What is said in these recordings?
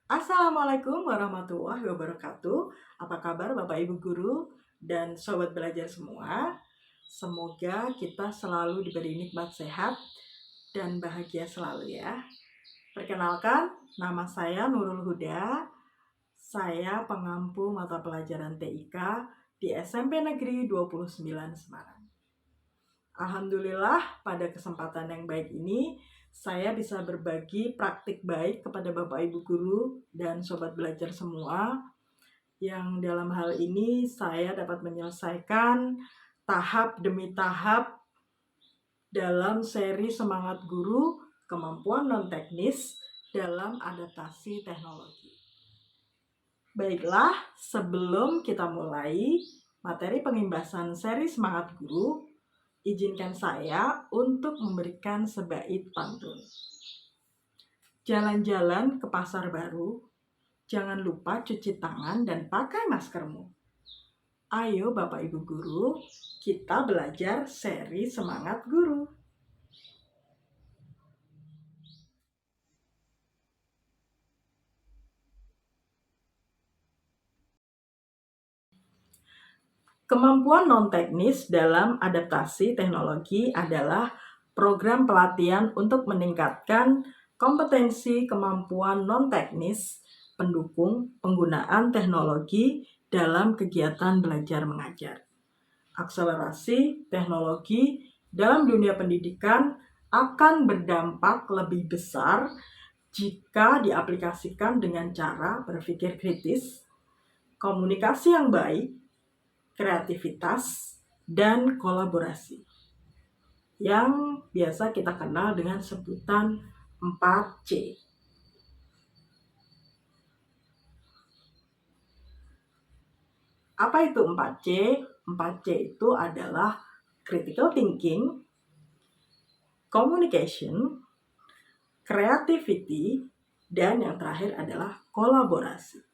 Assalamualaikum warahmatullahi wabarakatuh. Apa kabar Bapak Ibu Guru dan Sobat Belajar semua? Semoga kita selalu diberi nikmat sehat dan bahagia selalu ya. Perkenalkan, nama saya Nurul Huda. Saya pengampu mata pelajaran TIK di SMP Negeri 29 Semarang. Alhamdulillah pada kesempatan yang baik ini saya bisa berbagi praktik baik kepada Bapak Ibu Guru dan Sobat Belajar semua yang dalam hal ini saya dapat menyelesaikan tahap demi tahap dalam seri Semangat Guru Kemampuan Non-Teknis dalam Adaptasi Teknologi. Baiklah, sebelum kita mulai materi pengimbasan seri Semangat Guru, izinkan saya untuk memberikan sebaik pantun. Jalan-jalan ke pasar baru, jangan lupa cuci tangan dan pakai maskermu. Ayo Bapak Ibu Guru, kita belajar seri Semangat Guru. Kemampuan non-teknis dalam adaptasi teknologi adalah program pelatihan untuk meningkatkan kompetensi kemampuan non-teknis pendukung penggunaan teknologi dalam kegiatan belajar mengajar. Akselerasi teknologi dalam dunia pendidikan akan berdampak lebih besar jika diaplikasikan dengan cara berpikir kritis, komunikasi yang baik, kreativitas, dan kolaborasi yang biasa kita kenal dengan sebutan 4C. Apa itu 4C? 4C itu adalah critical thinking, communication, creativity, dan yang terakhir adalah kolaborasi.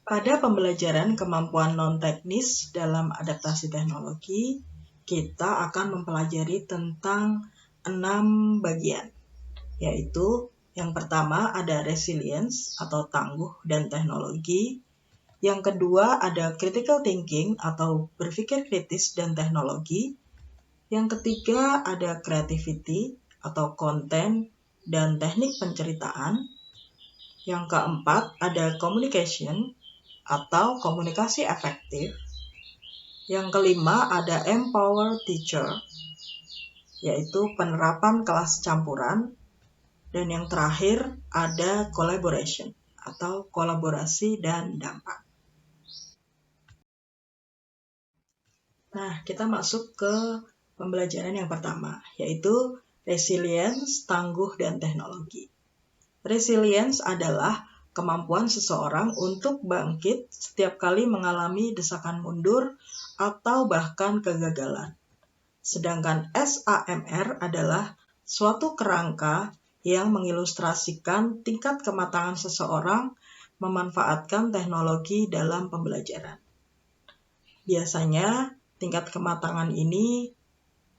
Pada pembelajaran kemampuan non-teknis dalam adaptasi teknologi, kita akan mempelajari tentang 6 bagian, yaitu yang pertama ada resilience atau tangguh dan teknologi, yang kedua ada critical thinking atau berpikir kritis dan teknologi, yang ketiga ada creativity atau konten dan teknik penceritaan, yang keempat ada communication atau komunikasi efektif. Yang kelima ada empower teacher, yaitu penerapan kelas campuran. Dan yang terakhir ada collaboration atau kolaborasi dan dampak. Nah, kita masuk ke pembelajaran yang pertama, yaitu resilience, tangguh, dan teknologi. Resilience adalah kemampuan seseorang untuk bangkit setiap kali mengalami desakan mundur atau bahkan kegagalan. Sedangkan SAMR adalah suatu kerangka yang mengilustrasikan tingkat kematangan seseorang memanfaatkan teknologi dalam pembelajaran. Biasanya, tingkat kematangan ini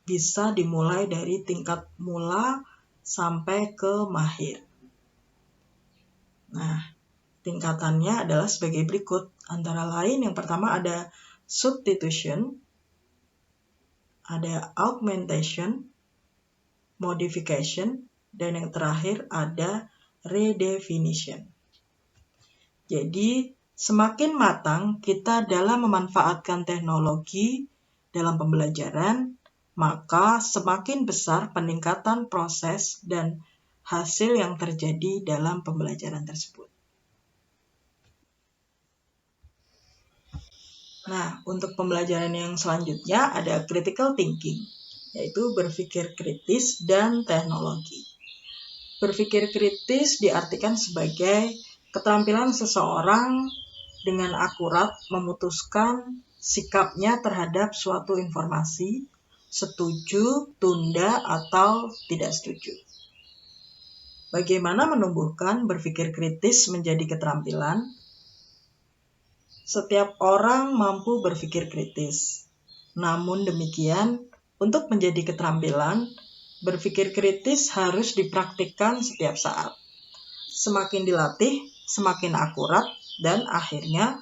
bisa dimulai dari tingkat mula sampai ke mahir. Nah, tingkatannya adalah sebagai berikut. Antara lain, yang pertama ada substitution, ada augmentation, modification, dan yang terakhir ada redefinition. Jadi, semakin matang kita dalam memanfaatkan teknologi dalam pembelajaran, maka semakin besar peningkatan proses dan hasil yang terjadi dalam pembelajaran tersebut. Nah, untuk pembelajaran yang selanjutnya ada critical thinking, yaitu berpikir kritis dan teknologi. Berpikir kritis diartikan sebagai keterampilan seseorang dengan akurat memutuskan sikapnya terhadap suatu informasi, setuju, tunda, atau tidak setuju. Bagaimana menumbuhkan berpikir kritis menjadi keterampilan? Setiap orang mampu berpikir kritis. Namun demikian, untuk menjadi keterampilan, Berpikir kritis harus dipraktikkan setiap saat. Semakin dilatih, semakin akurat, dan akhirnya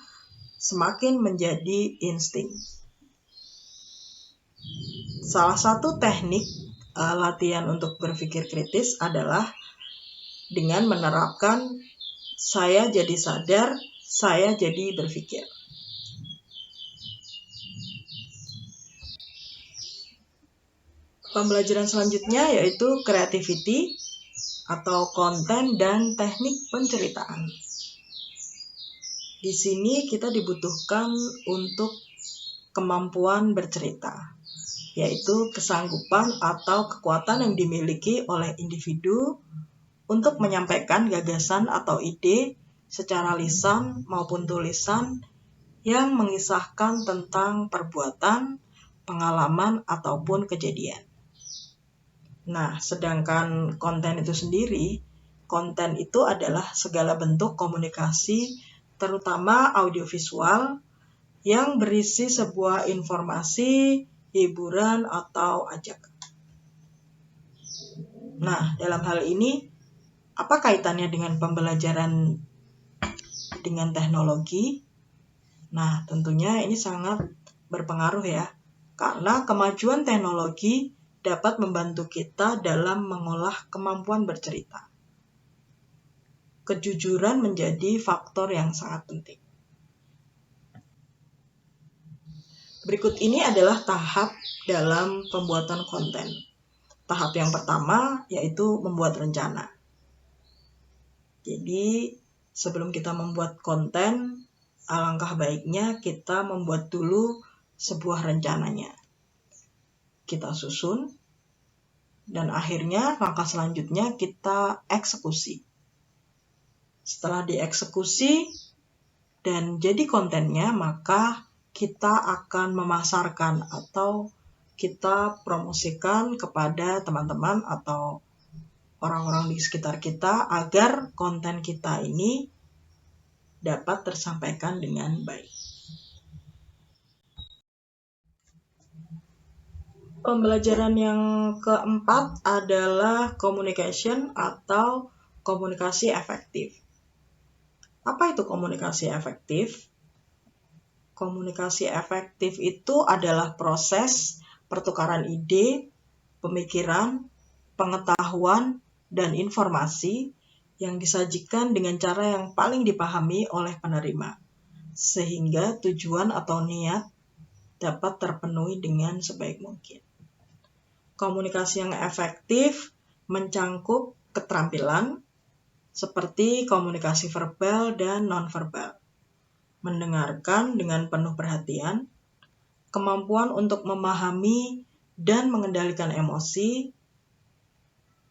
semakin menjadi insting. Salah satu teknik latihan untuk berpikir kritis adalah dengan menerapkan saya jadi sadar, saya jadi berpikir. Pembelajaran selanjutnya yaitu creativity atau konten dan teknik penceritaan. Di sini kita dibutuhkan untuk kemampuan bercerita, yaitu kesanggupan atau kekuatan yang dimiliki oleh individu untuk menyampaikan gagasan atau ide secara lisan maupun tulisan yang mengisahkan tentang perbuatan, pengalaman, ataupun kejadian. Nah, sedangkan konten itu sendiri, konten itu adalah segala bentuk komunikasi, terutama audiovisual, yang berisi sebuah informasi, hiburan, atau ajakan. Nah, dalam hal ini, apa kaitannya dengan pembelajaran dengan teknologi? Nah, tentunya ini sangat berpengaruh ya, karena kemajuan teknologi dapat membantu kita dalam mengolah kemampuan bercerita. Kejujuran menjadi faktor yang sangat penting. Berikut ini adalah tahap dalam pembuatan konten. Tahap yang pertama yaitu membuat rencana. Jadi, sebelum kita membuat konten, alangkah baiknya kita membuat dulu sebuah rencananya. Kita susun, dan akhirnya langkah selanjutnya kita eksekusi. Setelah dieksekusi dan jadi kontennya, maka kita akan memasarkan atau kita promosikan kepada teman-teman atau orang-orang di sekitar kita agar konten kita ini dapat tersampaikan dengan baik. Pembelajaran yang keempat adalah communication atau komunikasi efektif. Apa itu komunikasi efektif? Komunikasi efektif itu adalah proses pertukaran ide, pemikiran, pengetahuan, dan informasi yang disajikan dengan cara yang paling dipahami oleh penerima, sehingga tujuan atau niat dapat terpenuhi dengan sebaik mungkin. Komunikasi yang efektif mencangkup keterampilan seperti komunikasi verbal dan nonverbal, mendengarkan dengan penuh perhatian, kemampuan untuk memahami dan mengendalikan emosi,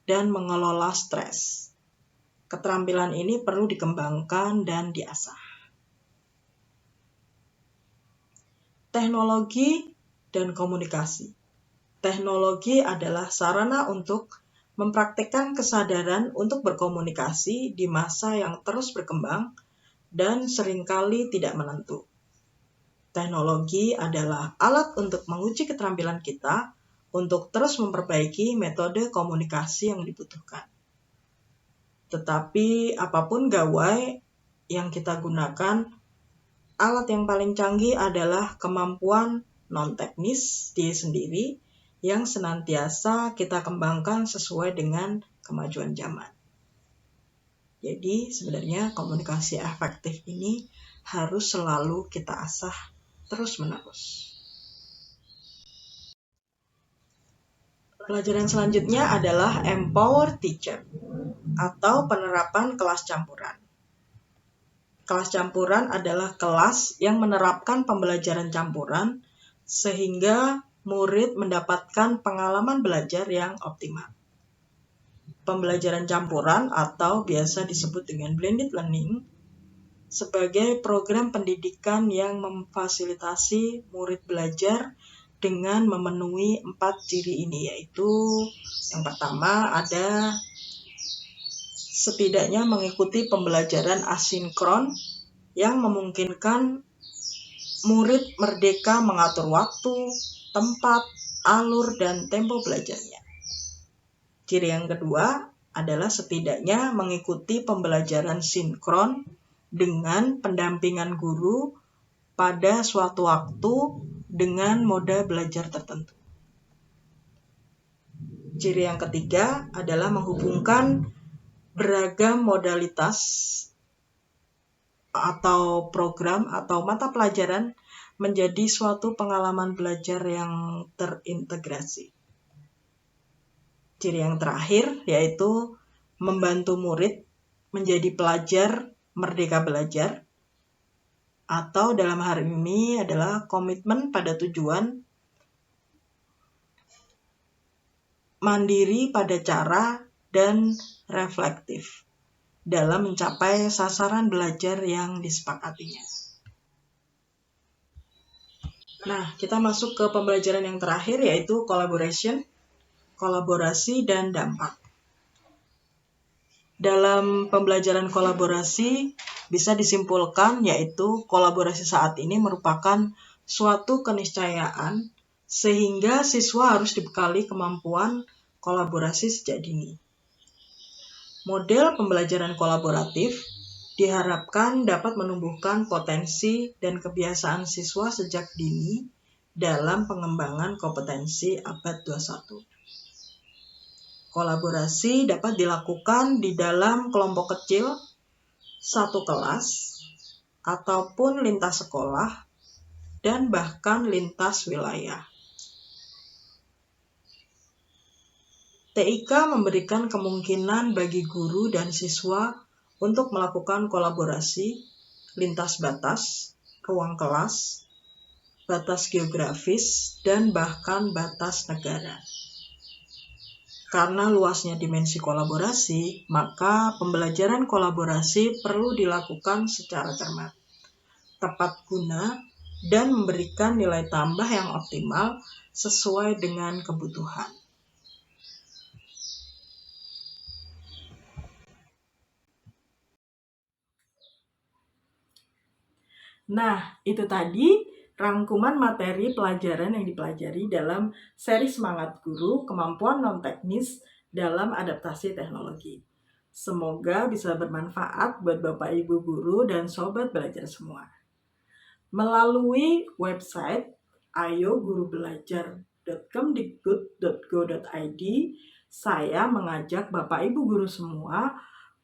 dan mengelola stres. Keterampilan ini perlu dikembangkan dan diasah. Teknologi dan komunikasi. Teknologi adalah sarana untuk mempraktikkan kesadaran untuk berkomunikasi di masa yang terus berkembang dan seringkali tidak menentu. Teknologi adalah alat untuk menguji keterampilan kita untuk terus memperbaiki metode komunikasi yang dibutuhkan. Tetapi apapun gawai yang kita gunakan, alat yang paling canggih adalah kemampuan non-teknis diri sendiri yang senantiasa kita kembangkan sesuai dengan kemajuan zaman. Jadi sebenarnya komunikasi efektif ini harus selalu kita asah terus-menerus. Pelajaran selanjutnya adalah Empower Teacher atau penerapan kelas campuran. Kelas campuran adalah kelas yang menerapkan pembelajaran campuran sehingga murid mendapatkan pengalaman belajar yang optimal. Pembelajaran campuran atau biasa disebut dengan blended learning sebagai program pendidikan yang memfasilitasi murid belajar dengan memenuhi 4 ciri ini, yaitu yang pertama ada setidaknya mengikuti pembelajaran asinkron yang memungkinkan murid merdeka mengatur waktu, tempat, alur, dan tempo belajarnya. Ciri yang kedua adalah setidaknya mengikuti pembelajaran sinkron dengan pendampingan guru pada suatu waktu dengan moda belajar tertentu. Ciri yang ketiga adalah menghubungkan beragam modalitas atau program atau mata pelajaran menjadi suatu pengalaman belajar yang terintegrasi. Ciri yang terakhir yaitu membantu murid menjadi pelajar merdeka belajar, atau dalam hal ini adalah komitmen pada tujuan, mandiri pada cara, dan reflektif dalam mencapai sasaran belajar yang disepakatinya. Nah, kita masuk ke pembelajaran yang terakhir yaitu collaboration, kolaborasi, dan dampak. Dalam pembelajaran kolaborasi bisa disimpulkan yaitu kolaborasi saat ini merupakan suatu keniscayaan sehingga siswa harus dibekali kemampuan kolaborasi sejak dini. Model pembelajaran kolaboratif diharapkan dapat menumbuhkan potensi dan kebiasaan siswa sejak dini dalam pengembangan kompetensi abad 21. Kolaborasi dapat dilakukan di dalam kelompok kecil, satu kelas, ataupun lintas sekolah, dan bahkan lintas wilayah. TIK memberikan kemungkinan bagi guru dan siswa untuk melakukan kolaborasi lintas batas, ruang kelas, batas geografis, dan bahkan batas negara. Karena luasnya dimensi kolaborasi, maka pembelajaran kolaborasi perlu dilakukan secara cermat, tepat guna, dan memberikan nilai tambah yang optimal sesuai dengan kebutuhan. Nah, itu tadi rangkuman materi pelajaran yang dipelajari dalam seri Semangat Guru, Kemampuan Non-Teknis dalam Adaptasi Teknologi. Semoga bisa bermanfaat buat Bapak Ibu Guru dan Sobat Belajar semua. Melalui website ayogurubelajar.kemdikbud.go.id, saya mengajak Bapak Ibu Guru semua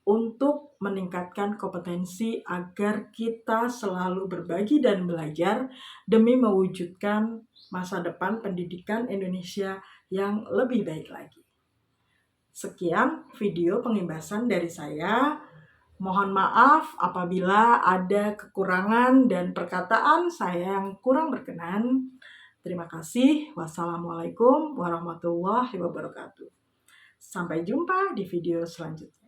untuk meningkatkan kompetensi agar kita selalu berbagi dan belajar demi mewujudkan masa depan pendidikan Indonesia yang lebih baik lagi. Sekian video pengimbasan dari saya. Mohon maaf apabila ada kekurangan dan perkataan saya yang kurang berkenan. Terima kasih. Wassalamualaikum warahmatullahi wabarakatuh. Sampai jumpa di video selanjutnya.